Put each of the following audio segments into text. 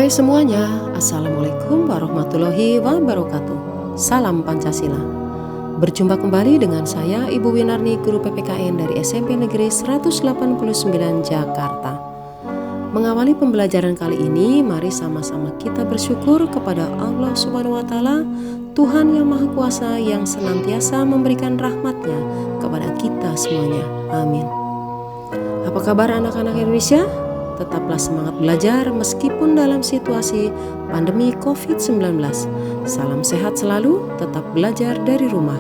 Hai semuanya, Assalamualaikum warahmatullahi wabarakatuh. Salam Pancasila. Berjumpa kembali dengan saya Ibu Winarni, Guru PPKN dari SMP Negeri 189 Jakarta. Mengawali pembelajaran kali ini, mari sama-sama kita bersyukur kepada Allah Subhanahu wa Ta'ala, Tuhan yang Maha Kuasa yang senantiasa memberikan rahmat-Nya kepada kita semuanya. Amin. Apa kabar anak-anak Indonesia? Tetaplah semangat belajar meskipun dalam situasi pandemi COVID-19. Salam sehat selalu, tetap belajar dari rumah.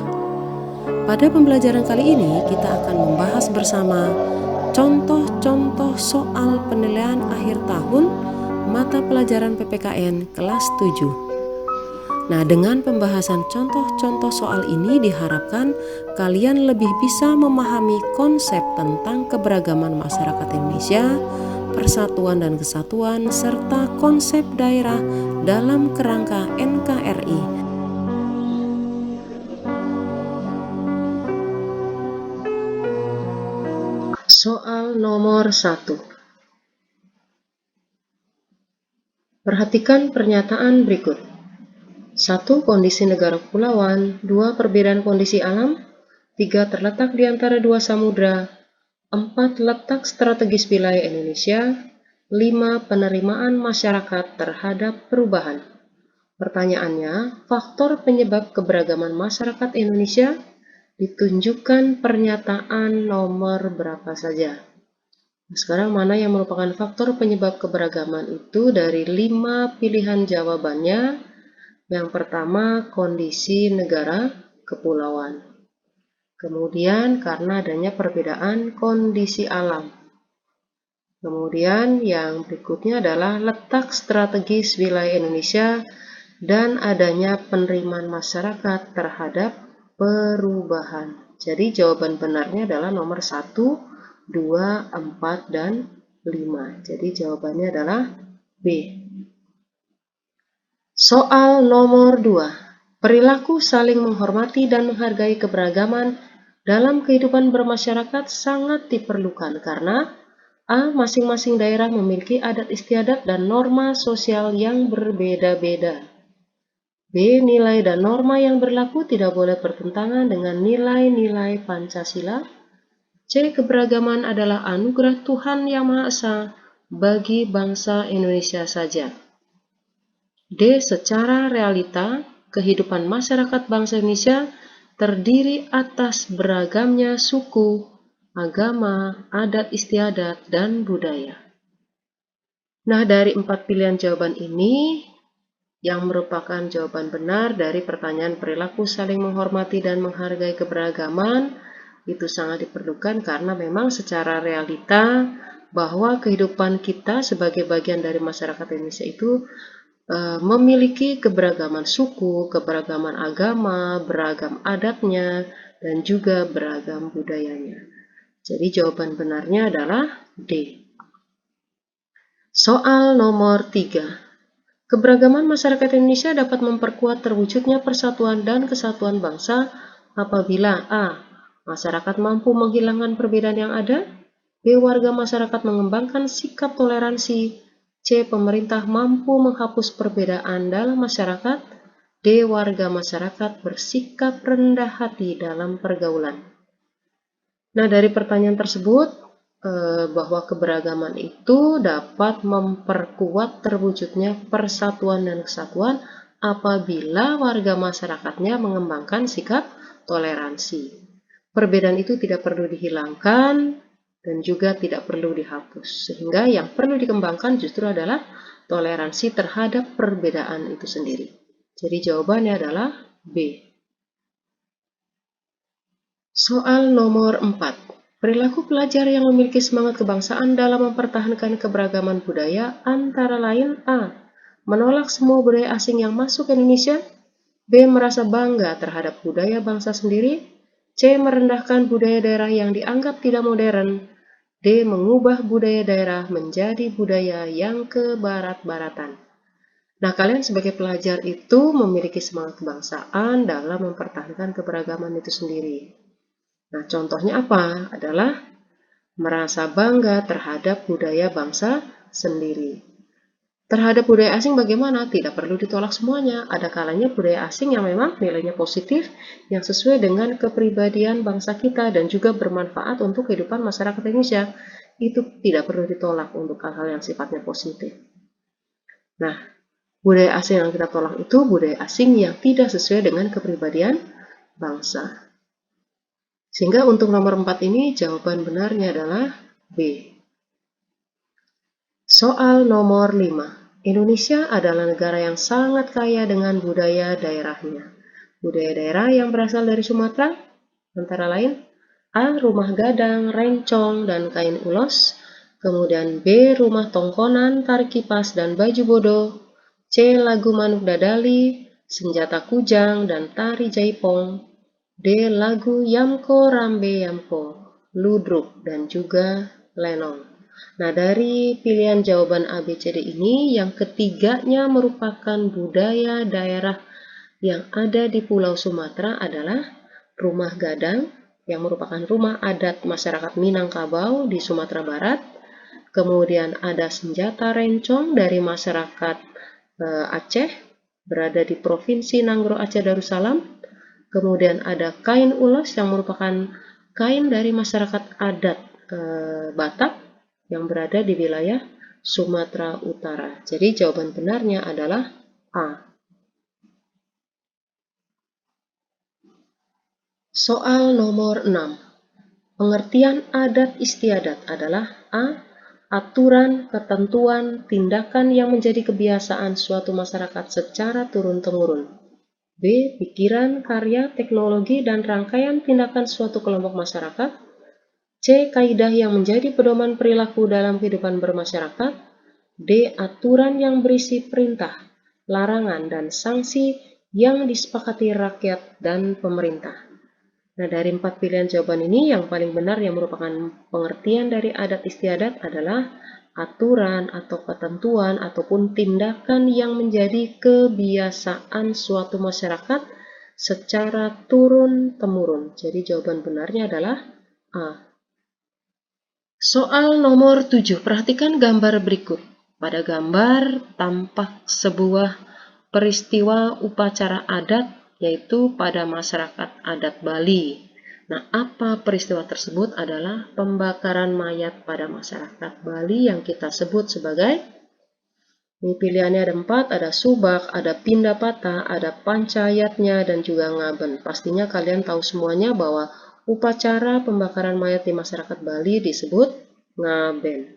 Pada pembelajaran kali ini kita akan membahas bersama contoh-contoh soal penilaian akhir tahun mata pelajaran PPKN kelas 7. Nah, dengan pembahasan contoh-contoh soal ini diharapkan kalian lebih bisa memahami konsep tentang keberagaman masyarakat Indonesia, persatuan dan kesatuan, serta konsep daerah dalam kerangka NKRI. Soal nomor 1. Perhatikan pernyataan berikut. 1. Kondisi negara kepulauan. 2. Perbedaan kondisi alam. 3. Terletak di antara dua samudra. 4. Letak strategis wilayah Indonesia. 5. Penerimaan masyarakat terhadap perubahan. Pertanyaannya, faktor penyebab keberagaman masyarakat Indonesia ditunjukkan pernyataan nomor berapa saja. Sekarang mana yang merupakan faktor penyebab keberagaman itu dari 5 pilihan jawabannya? Yang pertama, kondisi negara kepulauan. Kemudian, karena adanya perbedaan kondisi alam. Kemudian, yang berikutnya adalah letak strategis wilayah Indonesia dan adanya penerimaan masyarakat terhadap perubahan. Jadi, jawaban benarnya adalah nomor 1, 2, 4, dan 5. Jadi, jawabannya adalah B. Soal nomor 2. Perilaku saling menghormati dan menghargai keberagaman dalam kehidupan bermasyarakat sangat diperlukan karena A. Masing-masing daerah memiliki adat istiadat dan norma sosial yang berbeda-beda. B. Nilai dan norma yang berlaku tidak boleh bertentangan dengan nilai-nilai Pancasila. C. Keberagaman adalah anugerah Tuhan Yang Maha Esa bagi bangsa Indonesia saja. D. Secara realita, kehidupan masyarakat bangsa Indonesia terdiri atas beragamnya suku, agama, adat istiadat, dan budaya. Nah, dari 4 pilihan jawaban ini, yang merupakan jawaban benar dari pertanyaan perilaku saling menghormati dan menghargai keberagaman, itu sangat diperlukan karena memang secara realita bahwa kehidupan kita sebagai bagian dari masyarakat Indonesia itu memiliki keberagaman suku, keberagaman agama, beragam adatnya, dan juga beragam budayanya. Jadi jawaban benarnya adalah D. Soal nomor 3. Keberagaman masyarakat Indonesia dapat memperkuat terwujudnya persatuan dan kesatuan bangsa apabila A. Masyarakat mampu menghilangkan perbedaan yang ada. B. Warga masyarakat mengembangkan sikap toleransi. C. Pemerintah mampu menghapus perbedaan dalam masyarakat. D. Warga masyarakat bersikap rendah hati dalam pergaulan. Nah, dari pertanyaan tersebut, bahwa keberagaman itu dapat memperkuat terwujudnya persatuan dan kesatuan apabila warga masyarakatnya mengembangkan sikap toleransi. Perbedaan itu tidak perlu dihilangkan dan juga tidak perlu dihapus. Sehingga yang perlu dikembangkan justru adalah toleransi terhadap perbedaan itu sendiri. Jadi jawabannya adalah B. Soal nomor 4. Perilaku pelajar yang memiliki semangat kebangsaan dalam mempertahankan keberagaman budaya antara lain A. Menolak semua budaya asing yang masuk ke Indonesia. B. Merasa bangga terhadap budaya bangsa sendiri. C. Merendahkan budaya daerah yang dianggap tidak modern. D. Mengubah budaya daerah menjadi budaya yang kebarat-baratan. Nah, kalian sebagai pelajar itu memiliki semangat kebangsaan dalam mempertahankan keberagaman itu sendiri. Nah, contohnya apa? Adalah merasa bangga terhadap budaya bangsa sendiri. Terhadap budaya asing bagaimana? Tidak perlu ditolak semuanya. Ada kalanya budaya asing yang memang nilainya positif, yang sesuai dengan kepribadian bangsa kita dan juga bermanfaat untuk kehidupan masyarakat Indonesia. Itu tidak perlu ditolak untuk hal-hal yang sifatnya positif. Nah, budaya asing yang kita tolak itu budaya asing yang tidak sesuai dengan kepribadian bangsa. Sehingga untuk nomor 4 ini jawaban benarnya adalah B. Soal nomor 5. Indonesia adalah negara yang sangat kaya dengan budaya daerahnya. Budaya daerah yang berasal dari Sumatera, antara lain A. Rumah gadang, rencong, dan kain ulos. Kemudian B. Rumah tongkonan, tarik kipas, dan baju bodoh. C. Lagu manuk dadali, senjata kujang, dan tari jaipong. D. Lagu Yamko Rambe Yamko, ludruk, dan juga lenong. Nah, dari pilihan jawaban A, B, C, D ini, yang ketiganya merupakan budaya daerah yang ada di Pulau Sumatera adalah rumah gadang, yang merupakan rumah adat masyarakat Minangkabau di Sumatera Barat. Kemudian ada senjata rencong dari masyarakat Aceh, berada di Provinsi Nanggro Aceh Darussalam. Kemudian ada kain ulos yang merupakan kain dari masyarakat adat Batak yang berada di wilayah Sumatera Utara. Jadi jawaban benarnya adalah A. Soal nomor 6. Pengertian adat istiadat adalah A. Aturan, ketentuan, tindakan yang menjadi kebiasaan suatu masyarakat secara turun-temurun. B. Pikiran, karya, teknologi, dan rangkaian tindakan suatu kelompok masyarakat. C. Kaidah yang menjadi pedoman perilaku dalam kehidupan bermasyarakat. D. Aturan yang berisi perintah, larangan, dan sanksi yang disepakati rakyat dan pemerintah. Nah, dari 4 pilihan jawaban ini, yang paling benar yang merupakan pengertian dari adat istiadat adalah aturan atau ketentuan ataupun tindakan yang menjadi kebiasaan suatu masyarakat secara turun-temurun. Jadi jawaban benarnya adalah A. Soal nomor 7. Perhatikan gambar berikut. Pada gambar tampak sebuah peristiwa upacara adat, yaitu pada masyarakat adat Bali. Nah, apa peristiwa tersebut? Adalah pembakaran mayat pada masyarakat Bali yang kita sebut sebagai, ini pilihannya ada 4, ada subak, ada pindapata, ada pancayatnya, dan juga ngaben. Pastinya kalian tahu semuanya bahwa upacara pembakaran mayat di masyarakat Bali disebut ngaben.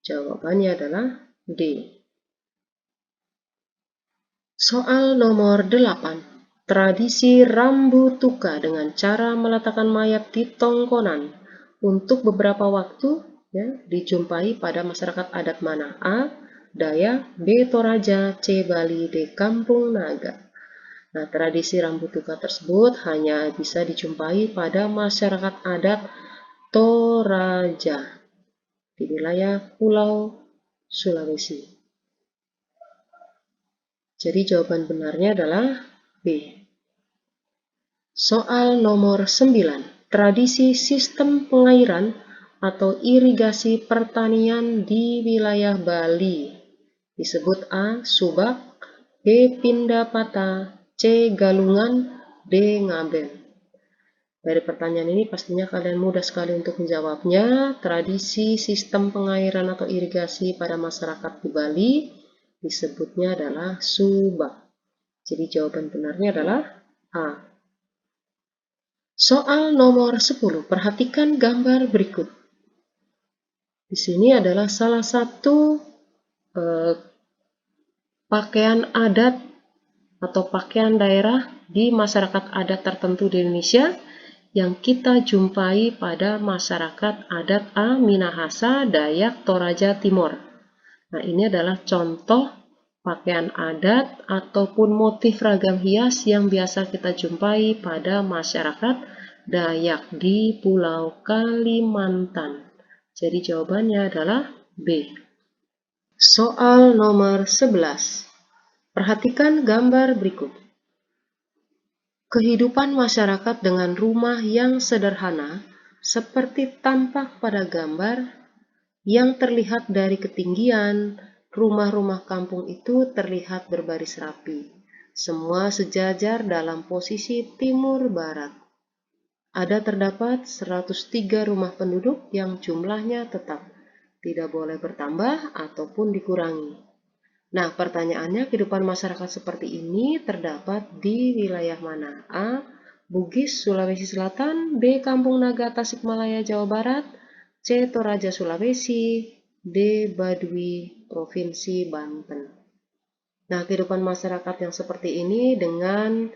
Jawabannya adalah D. Soal nomor 8. Tradisi rambutuka dengan cara meletakkan mayat di tongkonan untuk beberapa waktu dijumpai pada masyarakat adat mana? A. Dayak, B. Toraja, C. Bali, D. Kampung Naga. Nah, tradisi rambutuka tersebut hanya bisa dijumpai pada masyarakat adat Toraja di wilayah Pulau Sulawesi. Jadi jawaban benarnya adalah B. Soal nomor 9. Tradisi sistem pengairan atau irigasi pertanian di wilayah Bali disebut A. Subak, B. Pindapata, C. Galungan, D. Ngaben. Dari pertanyaan ini pastinya kalian mudah sekali untuk menjawabnya. Tradisi sistem pengairan atau irigasi pada masyarakat di Bali disebutnya adalah subak. Jadi jawaban benarnya adalah A. Soal nomor 10. Perhatikan gambar berikut. Di sini adalah salah satu pakaian adat atau pakaian daerah di masyarakat adat tertentu di Indonesia yang kita jumpai pada masyarakat adat A. Minahasa, Dayak, Toraja Timur. Nah, ini adalah contoh pakaian adat ataupun motif ragam hias yang biasa kita jumpai pada masyarakat Dayak di Pulau Kalimantan. Jadi jawabannya adalah B. Soal nomor 11. Perhatikan gambar berikut. Kehidupan masyarakat dengan rumah yang sederhana seperti tampak pada gambar yang terlihat dari ketinggian, Rumah-rumah kampung itu terlihat berbaris rapi, semua sejajar dalam posisi timur-barat. Ada terdapat 103 rumah penduduk yang jumlahnya tetap, tidak boleh bertambah ataupun dikurangi. Nah, pertanyaannya, kehidupan masyarakat seperti ini terdapat di wilayah mana? A. Bugis, Sulawesi Selatan. B. Kampung Naga, Tasikmalaya, Jawa Barat. C. Toraja, Sulawesi. D. Baduy, Provinsi Banten. Nah, kehidupan masyarakat yang seperti ini dengan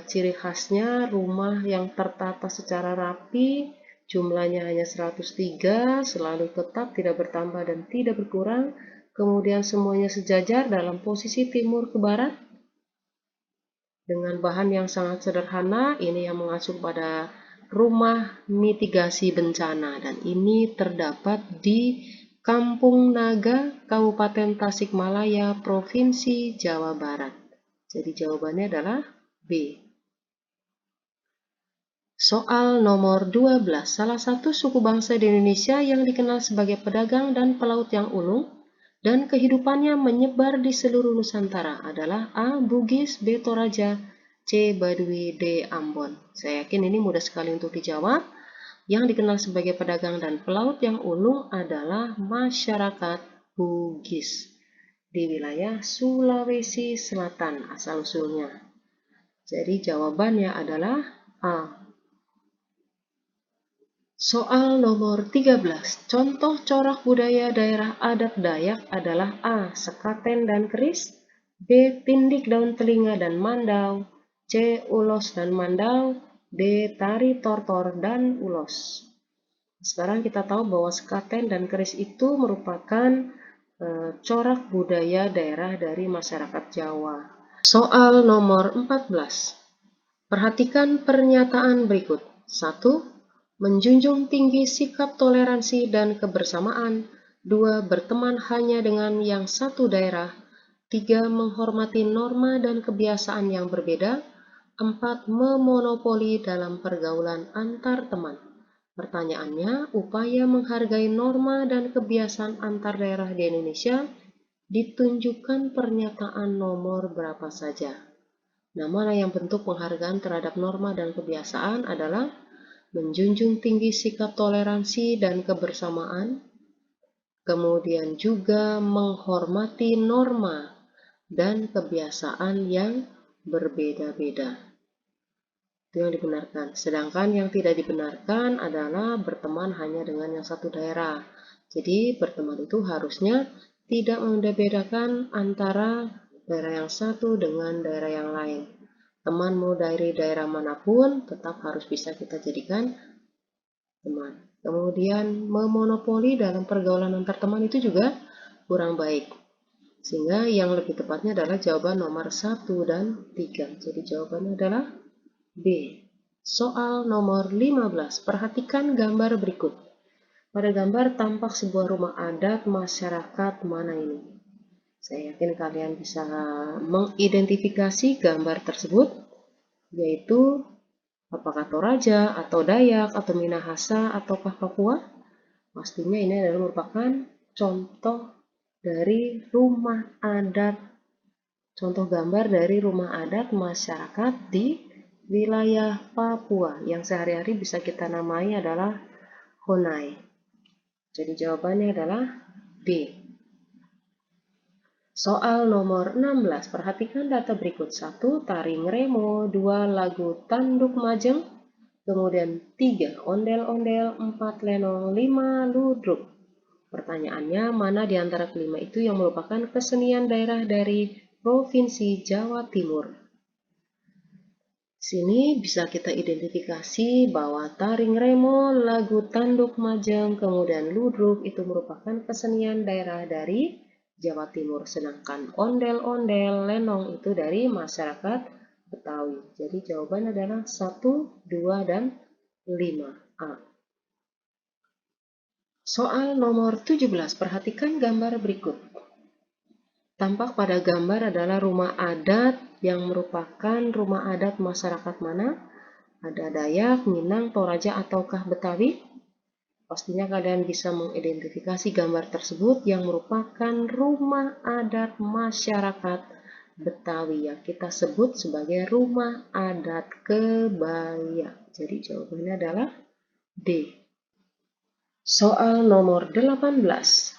ciri khasnya rumah yang tertata secara rapi, jumlahnya hanya 103, selalu tetap, tidak bertambah dan tidak berkurang. Kemudian semuanya sejajar dalam posisi timur ke barat dengan bahan yang sangat sederhana. Ini yang mengacu pada rumah mitigasi bencana dan ini terdapat di Kampung Naga, Kabupaten Tasikmalaya, Provinsi Jawa Barat. Jadi jawabannya adalah B. Soal nomor 12. Salah satu suku bangsa di Indonesia yang dikenal sebagai pedagang dan pelaut yang ulung dan kehidupannya menyebar di seluruh Nusantara adalah A. Bugis, B. Toraja, C. Baduy, D. Ambon. Saya yakin ini mudah sekali untuk dijawab. Yang dikenal sebagai pedagang dan pelaut yang ulung adalah masyarakat Bugis di wilayah Sulawesi Selatan asal-usulnya. Jadi jawabannya adalah A. Soal nomor 13. Contoh corak budaya daerah adat Dayak adalah A. Sekaten dan keris, B. Tindik daun telinga dan mandau, C. Ulos dan mandau, D. Tari tortor dan ulos. Sekarang kita tahu bahwa sekaten dan keris itu merupakan corak budaya daerah dari masyarakat Jawa. Soal nomor 14. Perhatikan pernyataan berikut. 1. Menjunjung tinggi sikap toleransi dan kebersamaan. 2. Berteman hanya dengan yang satu daerah. 3. Menghormati norma dan kebiasaan yang berbeda. 4. Memonopoli dalam pergaulan antar teman. Pertanyaannya, upaya menghargai norma dan kebiasaan antar daerah di Indonesia ditunjukkan pernyataan nomor berapa saja. Nah, mana yang bentuk penghargaan terhadap norma dan kebiasaan adalah menjunjung tinggi sikap toleransi dan kebersamaan, kemudian juga menghormati norma dan kebiasaan yang berbeda-beda. Itu yang dibenarkan. Sedangkan yang tidak dibenarkan adalah berteman hanya dengan yang satu daerah. Jadi berteman itu harusnya tidak membedakan antara daerah yang satu dengan daerah yang lain. Temanmu dari daerah manapun tetap harus bisa kita jadikan teman. Kemudian memonopoli dalam pergaulan antar teman itu juga kurang baik. Sehingga yang lebih tepatnya adalah jawaban nomor 1 dan 3. Jadi jawabannya adalah B. Soal nomor 15. Perhatikan gambar berikut. Pada gambar tampak sebuah rumah adat masyarakat mana ini? Saya yakin kalian bisa mengidentifikasi gambar tersebut, yaitu apakah Toraja, atau Dayak, atau Minahasa, ataukah Papua? Pastinya ini adalah merupakan contoh dari rumah adat, contoh gambar dari rumah adat masyarakat di wilayah Papua yang sehari-hari bisa kita namai adalah Honai. Jadi jawabannya adalah B. Soal nomor 16. Perhatikan data berikut. 1. Tari Ngremo. 2. Lagu Tanduk Majeng. Kemudian 3. Ondel-ondel. 4. Lenong. 5. Ludruk. Pertanyaannya, mana di antara kelima itu yang merupakan kesenian daerah dari Provinsi Jawa Timur? Sini bisa kita identifikasi bahwa Tari Ngremo, Lagu Tanduk Majeng, kemudian Ludruk itu merupakan kesenian daerah dari Jawa Timur, sedangkan ondel-ondel, lenong itu dari masyarakat Betawi. Jadi jawaban adalah 1, 2, dan 5A. Soal nomor 17, perhatikan gambar berikut. Tampak pada gambar adalah rumah adat yang merupakan rumah adat masyarakat mana? Ada Dayak, Minang, Toraja, ataukah Betawi? Pastinya kalian bisa mengidentifikasi gambar tersebut yang merupakan rumah adat masyarakat Betawi yang kita sebut sebagai rumah adat kebaya. Jadi jawabannya adalah D. Soal nomor 18.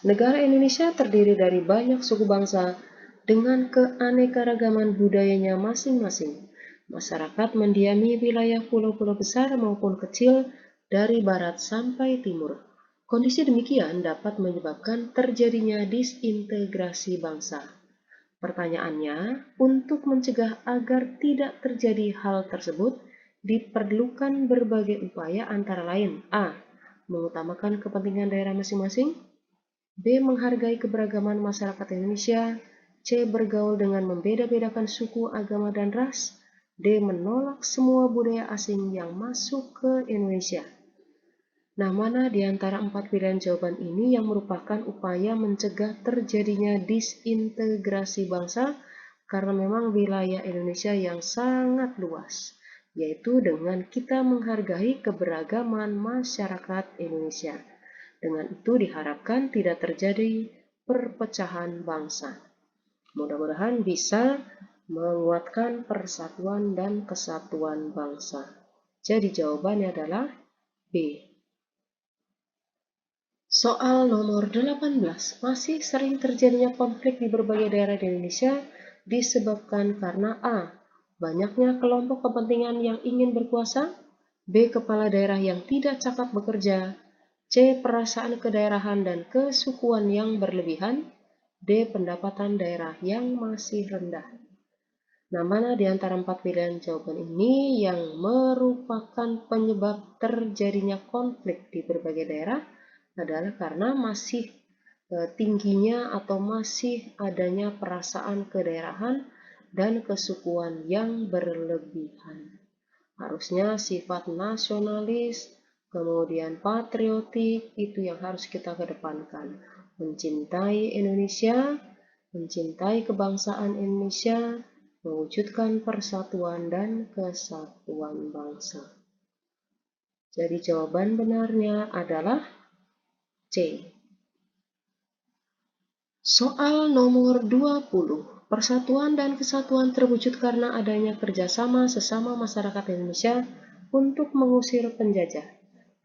Negara Indonesia terdiri dari banyak suku bangsa dengan keanekaragaman budayanya masing-masing. Masyarakat mendiami wilayah pulau-pulau besar maupun kecil dari barat sampai timur. Kondisi demikian dapat menyebabkan terjadinya disintegrasi bangsa. Pertanyaannya, untuk mencegah agar tidak terjadi hal tersebut, diperlukan berbagai upaya antara lain: A. Mengutamakan kepentingan daerah masing-masing, B. Menghargai keberagaman masyarakat Indonesia, C. Bergaul dengan membeda-bedakan suku, agama, dan ras, D. Menolak semua budaya asing yang masuk ke Indonesia. Nah, mana di antara 4 pilihan jawaban ini yang merupakan upaya mencegah terjadinya disintegrasi bangsa karena memang wilayah Indonesia yang sangat luas, yaitu dengan kita menghargai keberagaman masyarakat Indonesia. Dengan itu diharapkan tidak terjadi perpecahan bangsa. Mudah-mudahan bisa menguatkan persatuan dan kesatuan bangsa. Jadi jawabannya adalah B. Soal nomor 18. Masih sering terjadinya konflik di berbagai daerah di Indonesia disebabkan karena A. Banyaknya kelompok kepentingan yang ingin berkuasa, B. Kepala daerah yang tidak cakap bekerja, C. Perasaan kedaerahan dan kesukuan yang berlebihan, D. Pendapatan daerah yang masih rendah. Nah, mana di antara 4 pilihan jawaban ini yang merupakan penyebab terjadinya konflik di berbagai daerah? Adalah karena masih tingginya atau masih adanya perasaan kedaerahan dan kesukuan yang berlebihan. Harusnya sifat nasionalis, kemudian patriotik, itu yang harus kita kedepankan. Mencintai Indonesia, mencintai kebangsaan Indonesia, mewujudkan persatuan dan kesatuan bangsa. Jadi jawaban benarnya adalah C. Soal nomor 20. Persatuan dan kesatuan terwujud karena adanya kerjasama sesama masyarakat Indonesia untuk mengusir penjajah.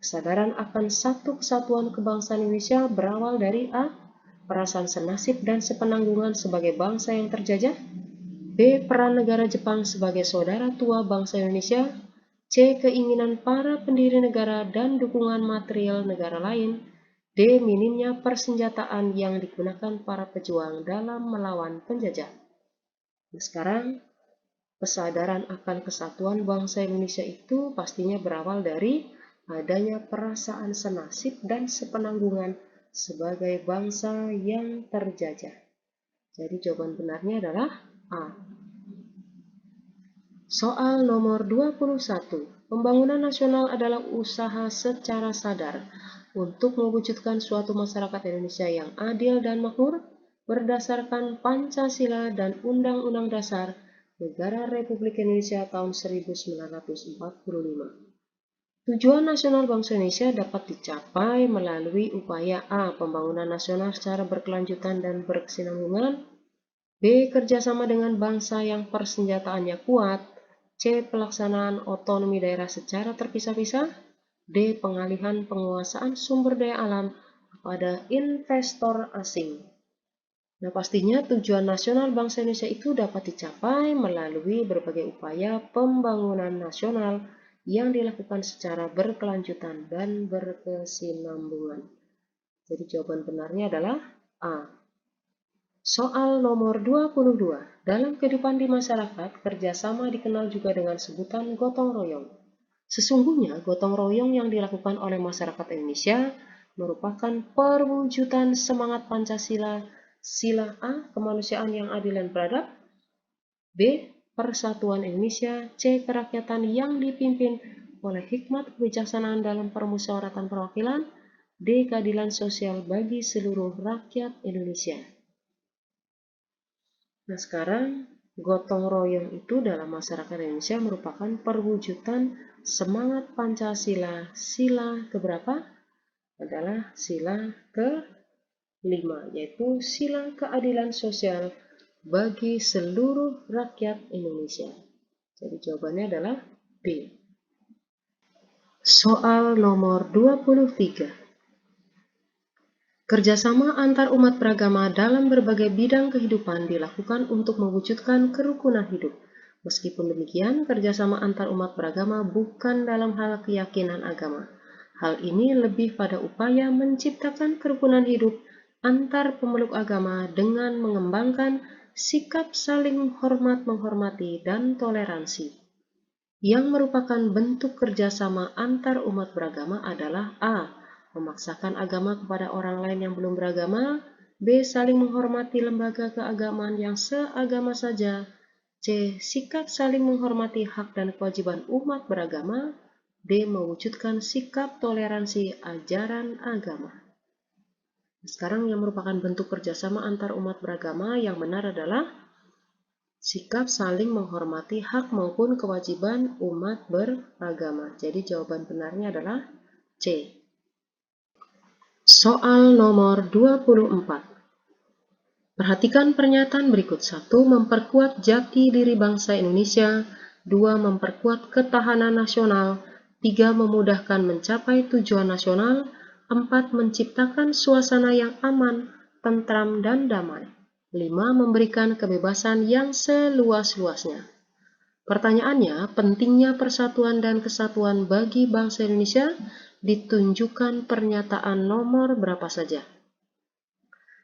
Kesadaran akan satu kesatuan kebangsaan Indonesia berawal dari A. Perasaan senasib dan sepenanggungan sebagai bangsa yang terjajah, B. Peran negara Jepang sebagai saudara tua bangsa Indonesia, C. Keinginan para pendiri negara dan dukungan material negara lain, D. Minimnya persenjataan yang digunakan para pejuang dalam melawan penjajah. Nah, sekarang kesadaran akan kesatuan bangsa Indonesia itu pastinya berawal dari adanya perasaan senasib dan sepenanggungan sebagai bangsa yang terjajah. Jadi jawaban benarnya adalah A. Soal nomor 21. Pembangunan nasional adalah usaha secara sadar untuk mewujudkan suatu masyarakat Indonesia yang adil dan makmur berdasarkan Pancasila dan Undang-Undang Dasar Negara Republik Indonesia tahun 1945. Tujuan nasional bangsa Indonesia dapat dicapai melalui upaya A. Pembangunan nasional secara berkelanjutan dan berkesinambungan, B. Kerjasama dengan bangsa yang persenjataannya kuat, C. Pelaksanaan otonomi daerah secara terpisah-pisah, D. Pengalihan penguasaan sumber daya alam kepada investor asing. Nah, pastinya tujuan nasional bangsa Indonesia itu dapat dicapai melalui berbagai upaya pembangunan nasional yang dilakukan secara berkelanjutan dan berkesinambungan. Jadi jawaban benarnya adalah A. Soal nomor 22. Dalam kehidupan di masyarakat, kerjasama dikenal juga dengan sebutan gotong royong. Sesungguhnya, gotong royong yang dilakukan oleh masyarakat Indonesia merupakan perwujudan semangat Pancasila, sila A. Kemanusiaan yang adil dan beradab, B. Persatuan Indonesia, C. Kerakyatan yang dipimpin oleh hikmat kebijaksanaan dalam permusyawaratan perwakilan, D. Keadilan sosial bagi seluruh rakyat Indonesia. Nah, sekarang gotong royong itu dalam masyarakat Indonesia merupakan perwujudan semangat Pancasila, sila keberapa? adalah sila ke-5, yaitu sila keadilan sosial bagi seluruh rakyat Indonesia. Jadi jawabannya adalah B. Soal nomor 23. Kerjasama antar umat beragama dalam berbagai bidang kehidupan dilakukan untuk mewujudkan kerukunan hidup. Meskipun demikian, kerjasama antar umat beragama bukan dalam hal keyakinan agama. Hal ini lebih pada upaya menciptakan kerukunan hidup antar pemeluk agama dengan mengembangkan sikap saling hormat-menghormati dan toleransi. Yang merupakan bentuk kerjasama antar umat beragama adalah A. Memaksakan agama kepada orang lain yang belum beragama. B. Saling menghormati lembaga keagamaan yang seagama saja. C. Sikap saling menghormati hak dan kewajiban umat beragama. D. Mewujudkan sikap toleransi ajaran agama. Sekarang yang merupakan bentuk kerjasama antar umat beragama yang benar adalah sikap saling menghormati hak maupun kewajiban umat beragama. Jadi jawaban benarnya adalah C. Soal nomor 24. Perhatikan pernyataan berikut. 1. Memperkuat jati diri bangsa Indonesia. 2. Memperkuat ketahanan nasional. 3. Memudahkan mencapai tujuan nasional. 4. Menciptakan suasana yang aman, tentram, dan damai. 5. Memberikan kebebasan yang seluas-luasnya. Pertanyaannya, pentingnya persatuan dan kesatuan bagi bangsa Indonesia ditunjukkan pernyataan nomor berapa saja.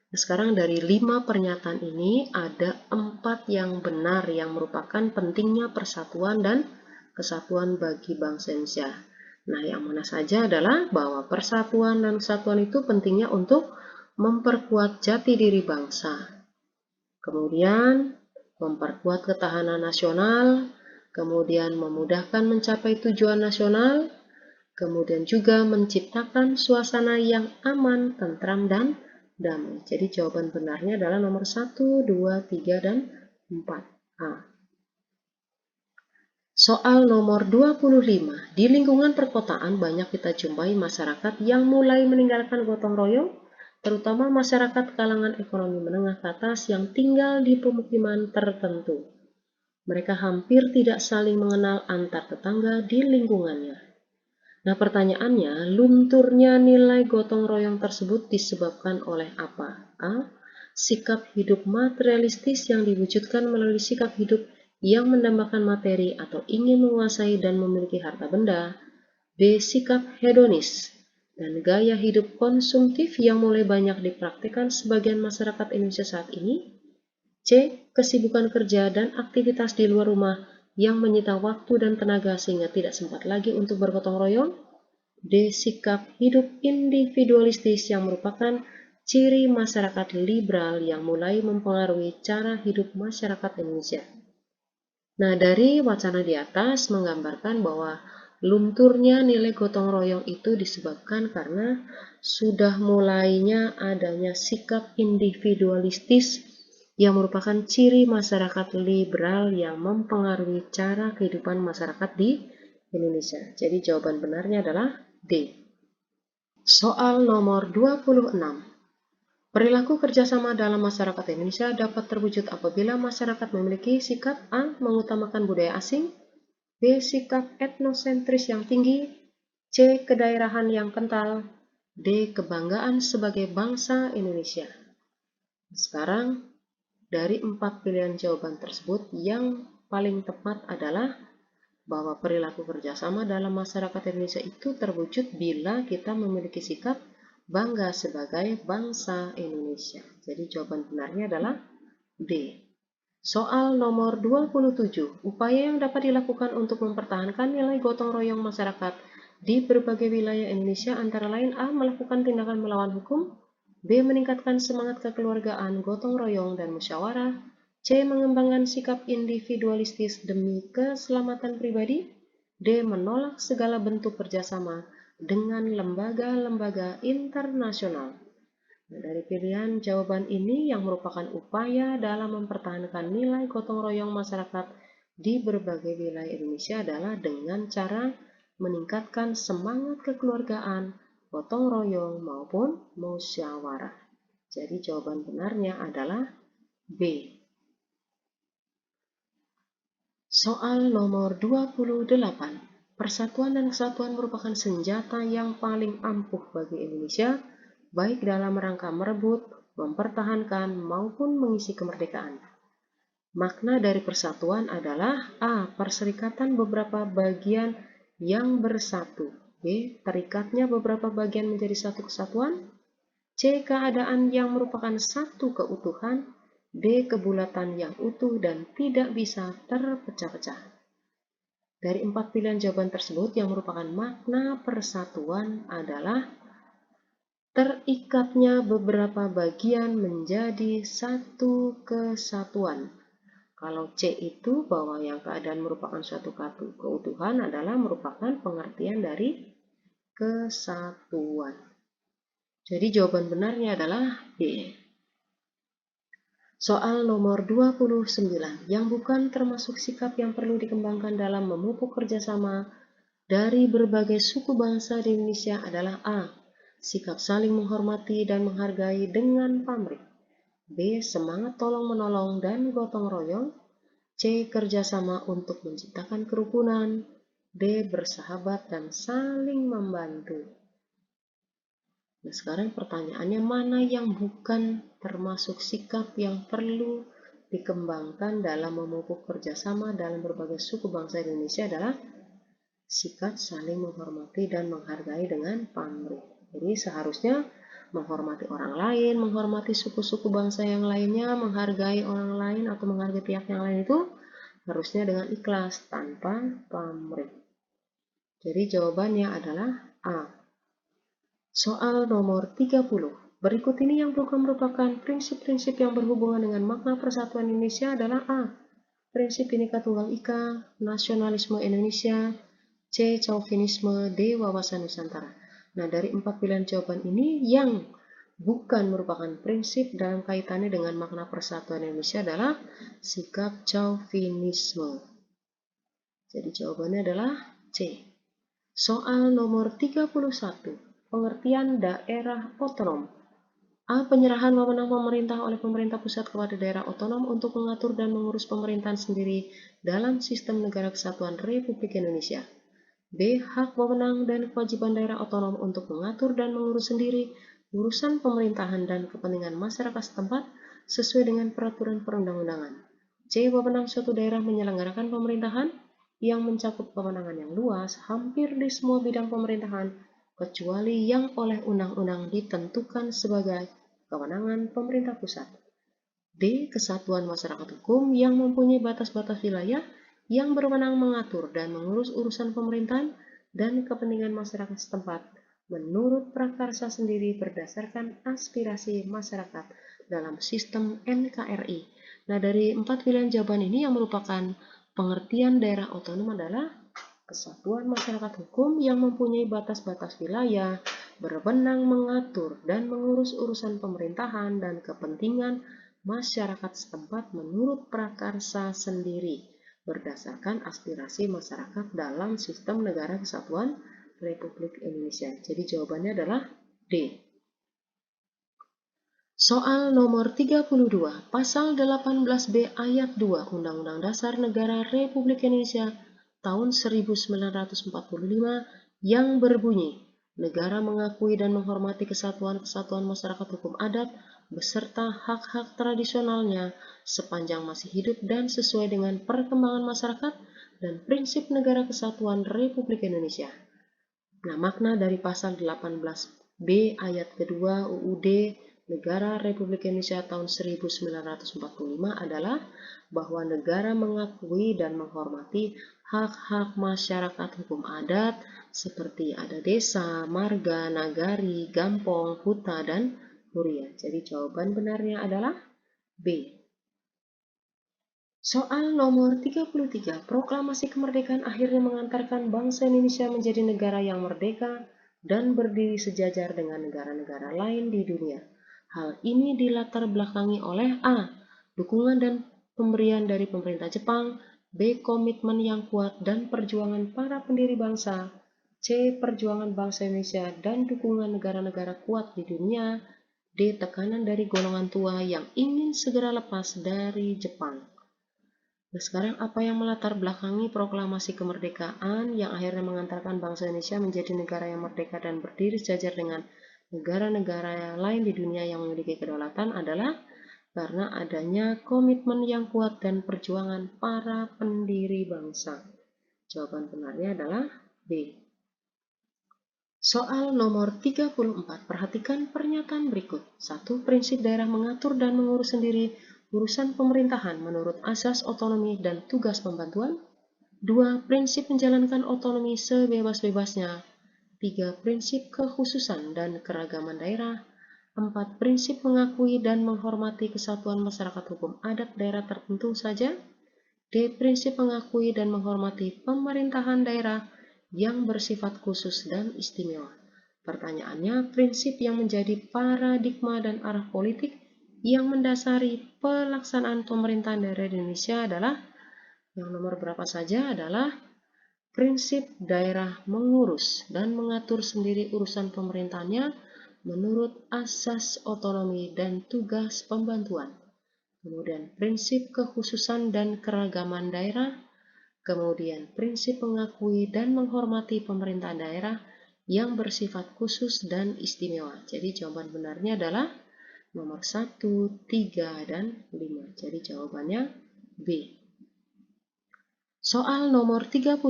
Nah, sekarang dari 5 pernyataan ini ada 4 yang benar yang merupakan pentingnya persatuan dan kesatuan bagi bangsa Indonesia. Nah, yang mana saja adalah bahwa persatuan dan kesatuan itu pentingnya untuk memperkuat jati diri bangsa. Kemudian memperkuat ketahanan nasional, kemudian memudahkan mencapai tujuan nasional, kemudian juga menciptakan suasana yang aman, tentram, dan damai. Jadi jawaban benarnya adalah nomor 1, 2, 3, dan 4A. Soal nomor 25. Di lingkungan perkotaan banyak kita jumpai masyarakat yang mulai meninggalkan gotong royong, terutama masyarakat kalangan ekonomi menengah ke atas yang tinggal di pemukiman tertentu. Mereka hampir tidak saling mengenal antar tetangga di lingkungannya. Nah, pertanyaannya, lunturnya nilai gotong royong tersebut disebabkan oleh apa? A. Sikap hidup materialistis yang diwujudkan melalui sikap hidup yang mendambakan materi atau ingin menguasai dan memiliki harta benda. B. Sikap hedonis dan gaya hidup konsumtif yang mulai banyak dipraktikkan sebagian masyarakat Indonesia saat ini. C. Kesibukan kerja dan aktivitas di luar rumah yang menyita waktu dan tenaga sehingga tidak sempat lagi untuk bergotong royong. D. Sikap hidup individualistis yang merupakan ciri masyarakat liberal yang mulai mempengaruhi cara hidup masyarakat Indonesia. Nah, dari wacana di atas menggambarkan bahwa lunturnya nilai gotong royong itu disebabkan karena sudah mulainya adanya sikap individualistis yang merupakan ciri masyarakat liberal yang mempengaruhi cara kehidupan masyarakat di Indonesia. Jadi jawaban benarnya adalah D. Soal nomor 26. Perilaku kerjasama dalam masyarakat Indonesia dapat terwujud apabila masyarakat memiliki sikap A. Mengutamakan budaya asing, B. Sikap etnosentris yang tinggi, C. Kedaerahan yang kental, D. Kebanggaan sebagai bangsa Indonesia. Sekarang, dari 4 pilihan jawaban tersebut, yang paling tepat adalah bahwa perilaku kerjasama dalam masyarakat Indonesia itu terwujud bila kita memiliki sikap bangga sebagai bangsa Indonesia. Jadi jawaban benarnya adalah D. Soal nomor 27. Upaya yang dapat dilakukan untuk mempertahankan nilai gotong royong masyarakat di berbagai wilayah Indonesia antara lain A. Melakukan tindakan melawan hukum, B. Meningkatkan semangat kekeluargaan, gotong royong, dan musyawarah, C. Mengembangkan sikap individualistis demi keselamatan pribadi, D. Menolak segala bentuk kerjasama dengan lembaga-lembaga internasional. Nah, dari pilihan jawaban ini yang merupakan upaya dalam mempertahankan nilai gotong royong masyarakat di berbagai wilayah Indonesia adalah dengan cara meningkatkan semangat kekeluargaan, gotong royong, maupun musyawarah. Jadi jawaban benarnya adalah B. Soal nomor 28. Persatuan dan kesatuan merupakan senjata yang paling ampuh bagi Indonesia, baik dalam rangka merebut, mempertahankan, maupun mengisi kemerdekaan. Makna dari persatuan adalah A. Perserikatan beberapa bagian yang bersatu. B. Terikatnya beberapa bagian menjadi satu kesatuan. C. Keadaan yang merupakan satu keutuhan. D. Kebulatan yang utuh dan tidak bisa terpecah-pecah. Dari 4 pilihan jawaban tersebut, yang merupakan makna persatuan adalah terikatnya beberapa bagian menjadi satu kesatuan. Kalau C itu bahwa yang keadaan merupakan suatu keutuhan adalah merupakan pengertian dari kesatuan. Jadi jawaban benarnya adalah B. Soal nomor 29, yang bukan termasuk sikap yang perlu dikembangkan dalam memupuk kerjasama dari berbagai suku bangsa di Indonesia adalah A. Sikap saling menghormati dan menghargai dengan pamrih. B. Semangat tolong-menolong dan gotong royong. C. Kerjasama untuk menciptakan kerukunan. D. Bersahabat dan saling membantu. Nah, sekarang pertanyaannya, mana yang bukan termasuk sikap yang perlu dikembangkan dalam memupuk kerjasama dalam berbagai suku bangsa Indonesia adalah sikap saling menghormati dan menghargai dengan pamrih. Jadi seharusnya menghormati orang lain, menghormati suku-suku bangsa yang lainnya, menghargai orang lain atau menghargai pihak yang lain itu harusnya dengan ikhlas, tanpa pamrih. Jadi jawabannya adalah A. Soal nomor 30. Berikut ini yang bukan merupakan prinsip-prinsip yang berhubungan dengan makna persatuan Indonesia adalah A. Prinsip Bhinneka Tunggal Ika, nasionalisme Indonesia. C. Chauvinisme. D. Wawasan Nusantara. Nah, dari 4 pilihan jawaban ini, yang bukan merupakan prinsip dalam kaitannya dengan makna persatuan Indonesia adalah sikap chauvinisme. Jadi jawabannya adalah C. Soal nomor 31. Pengertian daerah otonom. A. Penyerahan wewenang pemerintah oleh pemerintah pusat kepada daerah otonom untuk mengatur dan mengurus pemerintahan sendiri dalam sistem negara kesatuan Republik Indonesia. B. Hak wewenang dan kewajiban daerah otonom untuk mengatur dan mengurus sendiri urusan pemerintahan dan kepentingan masyarakat setempat sesuai dengan peraturan perundang-undangan. C. Wewenang suatu daerah menyelenggarakan pemerintahan yang mencakup kewenangan yang luas hampir di semua bidang pemerintahan, kecuali yang oleh undang-undang ditentukan sebagai kewenangan pemerintah pusat. D. Kesatuan masyarakat hukum yang mempunyai batas-batas wilayah yang berwenang mengatur dan mengurus urusan pemerintahan dan kepentingan masyarakat setempat menurut prakarsa sendiri berdasarkan aspirasi masyarakat dalam sistem NKRI. Nah, dari 4 pilihan jawaban ini, yang merupakan pengertian daerah otonom adalah kesatuan masyarakat hukum yang mempunyai batas-batas wilayah, berwenang mengatur dan mengurus urusan pemerintahan dan kepentingan masyarakat setempat menurut prakarsa sendiri berdasarkan aspirasi masyarakat dalam sistem negara kesatuan Republik Indonesia. Jadi jawabannya adalah D. Soal nomor 32, Pasal 18B Ayat 2 Undang-Undang Dasar Negara Republik Indonesia tahun 1945 yang berbunyi, negara mengakui dan menghormati kesatuan-kesatuan masyarakat hukum adat beserta hak-hak tradisionalnya sepanjang masih hidup dan sesuai dengan perkembangan masyarakat dan prinsip negara kesatuan Republik Indonesia. Nah, makna dari pasal 18B ayat kedua UUD Negara Republik Indonesia tahun 1945 adalah bahwa negara mengakui dan menghormati hak-hak masyarakat hukum adat seperti ada desa, marga, nagari, gampong, huta, dan huria. Jadi jawaban benarnya adalah B. Soal nomor 33, proklamasi kemerdekaan akhirnya mengantarkan bangsa Indonesia menjadi negara yang merdeka dan berdiri sejajar dengan negara-negara lain di dunia. Hal ini dilatar belakangi oleh A. Dukungan dan pemberian dari pemerintah Jepang. B. Komitmen yang kuat dan perjuangan para pendiri bangsa. C. Perjuangan bangsa Indonesia dan dukungan negara-negara kuat di dunia. D. Tekanan dari golongan tua yang ingin segera lepas dari Jepang. Nah, sekarang apa yang melatar belakangi proklamasi kemerdekaan yang akhirnya mengantarkan bangsa Indonesia menjadi negara yang merdeka dan berdiri sejajar dengan negara-negara lain di dunia yang memiliki kedaulatan adalah karena adanya komitmen yang kuat dan perjuangan para pendiri bangsa. Jawaban benarnya adalah B. Soal nomor 34. Perhatikan pernyataan berikut. 1. Prinsip daerah mengatur dan mengurus sendiri urusan pemerintahan menurut asas otonomi dan tugas pembantuan. 2. Prinsip menjalankan otonomi sebebas-bebasnya. 3. Prinsip kekhususan dan keragaman daerah. 4. Prinsip mengakui dan menghormati kesatuan masyarakat hukum adat daerah tertentu saja. D. Prinsip mengakui dan menghormati pemerintahan daerah yang bersifat khusus dan istimewa. Pertanyaannya, prinsip yang menjadi paradigma dan arah politik yang mendasari pelaksanaan pemerintahan daerah di Indonesia adalah yang nomor berapa saja adalah prinsip daerah mengurus dan mengatur sendiri urusan pemerintahannya menurut asas otonomi dan tugas pembantuan. Kemudian prinsip kekhususan dan keragaman daerah. Kemudian prinsip mengakui dan menghormati pemerintahan daerah yang bersifat khusus dan istimewa. Jadi jawaban benarnya adalah nomor 1, 3, dan 5. Jadi jawabannya B. Soal nomor 35.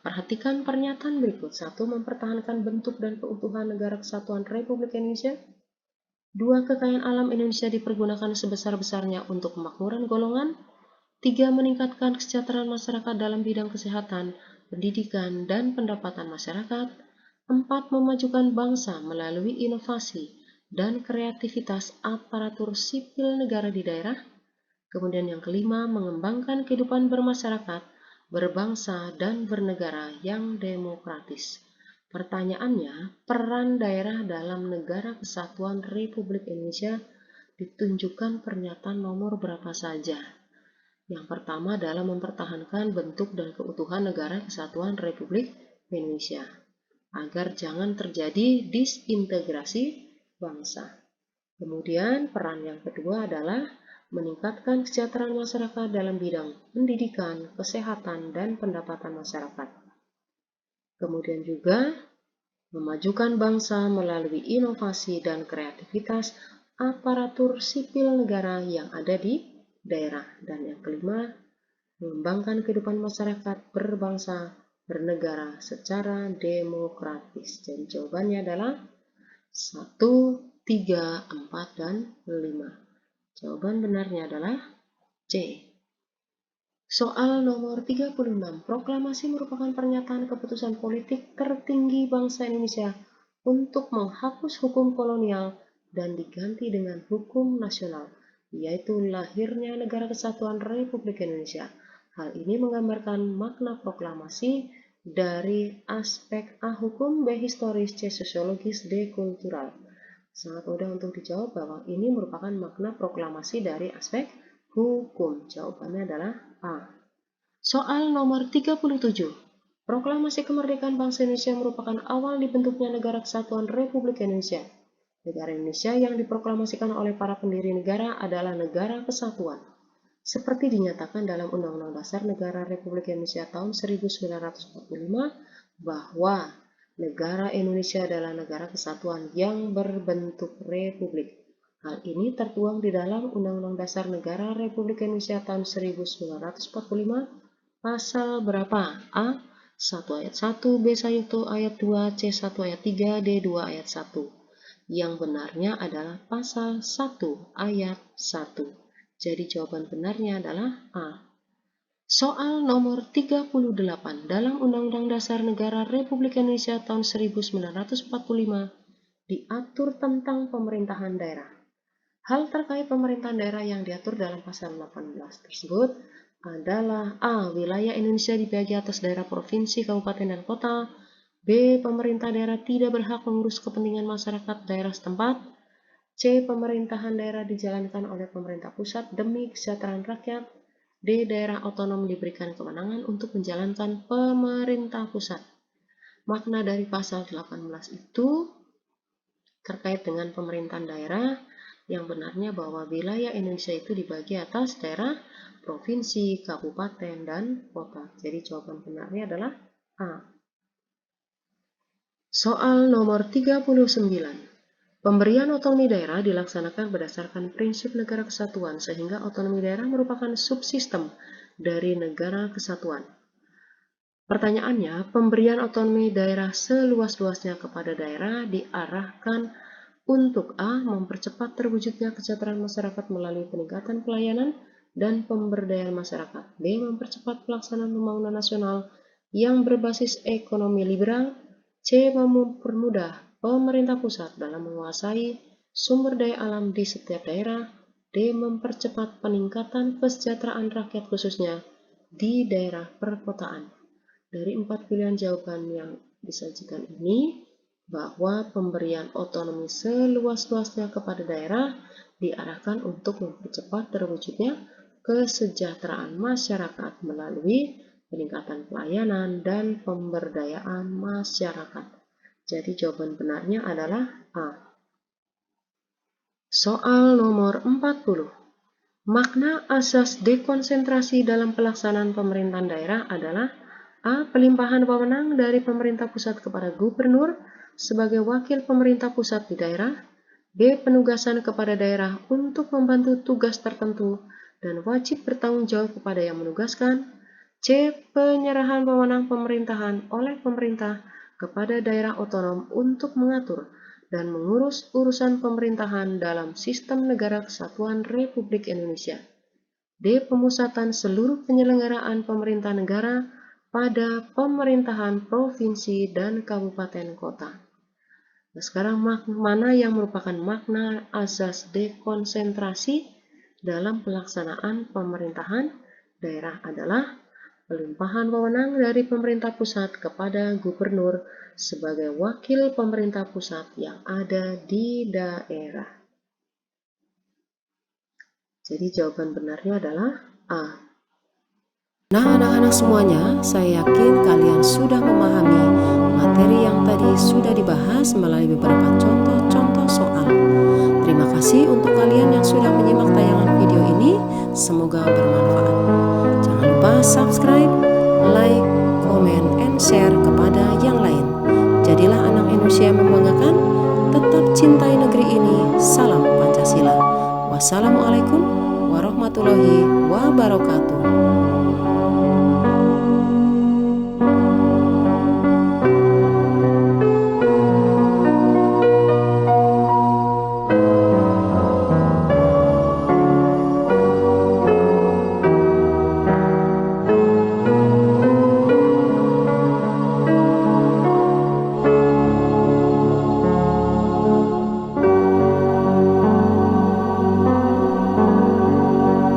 Perhatikan pernyataan berikut. 1. Mempertahankan bentuk dan keutuhan Negara Kesatuan Republik Indonesia. 2. Kekayaan alam Indonesia dipergunakan sebesar-besarnya untuk kemakmuran golongan. 3. Meningkatkan kesejahteraan masyarakat dalam bidang kesehatan, pendidikan, dan pendapatan masyarakat. 4. Memajukan bangsa melalui inovasi dan kreativitas aparatur sipil negara di daerah. Kemudian yang kelima, mengembangkan kehidupan bermasyarakat, berbangsa, dan bernegara yang demokratis. Pertanyaannya, peran daerah dalam Negara Kesatuan Republik Indonesia ditunjukkan pernyataan nomor berapa saja? Yang pertama adalah mempertahankan bentuk dan keutuhan Negara Kesatuan Republik Indonesia agar jangan terjadi disintegrasi bangsa. Kemudian peran yang kedua adalah meningkatkan kesejahteraan masyarakat dalam bidang pendidikan, kesehatan, dan pendapatan masyarakat. Kemudian juga memajukan bangsa melalui inovasi dan kreativitas aparatur sipil negara yang ada di daerah. Dan yang kelima, mengembangkan kehidupan masyarakat berbangsa, bernegara secara demokratis. Jadi jawabannya adalah 1, 3, 4, dan 5. Jawaban benarnya adalah C. Soal nomor 36. Proklamasi merupakan pernyataan keputusan politik tertinggi bangsa Indonesia untuk menghapus hukum kolonial dan diganti dengan hukum nasional, yaitu lahirnya Negara Kesatuan Republik Indonesia. Hal ini menggambarkan makna proklamasi dari aspek A. Hukum, B. Historis, C. Sosiologis, D. Kultural. Sangat mudah untuk dijawab bahwa ini merupakan makna proklamasi dari aspek hukum. Jawabannya adalah A. Soal nomor 37. Proklamasi kemerdekaan bangsa Indonesia merupakan awal dibentuknya Negara Kesatuan Republik Indonesia. Negara Indonesia yang diproklamasikan oleh para pendiri negara adalah negara kesatuan. Seperti dinyatakan dalam Undang-Undang Dasar Negara Republik Indonesia tahun 1945 bahwa negara Indonesia adalah negara kesatuan yang berbentuk republik. Hal ini tertuang di dalam Undang-Undang Dasar Negara Republik Indonesia tahun 1945 pasal berapa? A. 1 ayat 1, B 1 ayat 2, C 1 ayat 3, D 2 ayat 1. Yang benarnya adalah pasal 1 ayat 1. Jadi jawaban benarnya adalah A. Soal nomor 38. Dalam Undang-Undang Dasar Negara Republik Indonesia tahun 1945 diatur tentang pemerintahan daerah. Hal terkait pemerintahan daerah yang diatur dalam pasal 18 tersebut adalah A. Wilayah Indonesia dibagi atas daerah provinsi, kabupaten, dan kota. B. Pemerintah daerah tidak berhak mengurus kepentingan masyarakat daerah setempat. C. Pemerintahan daerah dijalankan oleh pemerintah pusat demi kesejahteraan rakyat. D. Daerah otonom diberikan kewenangan untuk menjalankan pemerintah pusat. Makna dari pasal 18 itu terkait dengan pemerintahan daerah yang benarnya bahwa wilayah Indonesia itu dibagi atas daerah, provinsi, kabupaten, dan kota. Jadi jawaban benarnya adalah A. Soal nomor 39. Pemberian otonomi daerah dilaksanakan berdasarkan prinsip negara kesatuan sehingga otonomi daerah merupakan subsistem dari negara kesatuan. Pertanyaannya, pemberian otonomi daerah seluas-luasnya kepada daerah diarahkan untuk A. mempercepat terwujudnya kesejahteraan masyarakat melalui peningkatan pelayanan dan pemberdayaan masyarakat. B. mempercepat pelaksanaan pembangunan nasional yang berbasis ekonomi liberal. C. mempermudah pemerintah pusat dalam menguasai sumber daya alam di setiap daerah. D. mempercepat peningkatan kesejahteraan rakyat khususnya di daerah perkotaan. Dari 4 pilihan jawaban yang disajikan ini, bahwa pemberian otonomi seluas-luasnya kepada daerah diarahkan untuk mempercepat terwujudnya kesejahteraan masyarakat melalui peningkatan pelayanan dan pemberdayaan masyarakat. Jadi jawaban benarnya adalah A. Soal nomor 40. Makna asas dekonsentrasi dalam pelaksanaan pemerintahan daerah adalah A. Pelimpahan wewenang dari pemerintah pusat kepada gubernur sebagai wakil pemerintah pusat di daerah. B. Penugasan kepada daerah untuk membantu tugas tertentu dan wajib bertanggung jawab kepada yang menugaskan. C. Penyerahan wewenang pemerintahan oleh pemerintah kepada daerah otonom untuk mengatur dan mengurus urusan pemerintahan dalam sistem negara kesatuan Republik Indonesia. D. Pemusatan seluruh penyelenggaraan pemerintah negara pada pemerintahan provinsi dan kabupaten kota. Nah, sekarang mana yang merupakan makna asas dekonsentrasi dalam pelaksanaan pemerintahan daerah adalah pelimpahan wewenang dari pemerintah pusat kepada gubernur sebagai wakil pemerintah pusat yang ada di daerah. Jadi jawaban benarnya adalah A. Nah, anak-anak semuanya, saya yakin kalian sudah memahami materi yang tadi sudah dibahas melalui beberapa contoh-contoh soal. Terima kasih untuk kalian yang sudah menyimak tayangan video ini. Semoga bermanfaat. Jangan lupa subscribe, like, comment, and share kepada yang lain. Jadilah anak Indonesia yang membanggakan. Tetap cintai negeri ini. Salam Pancasila. Wassalamualaikum warahmatullahi wabarakatuh.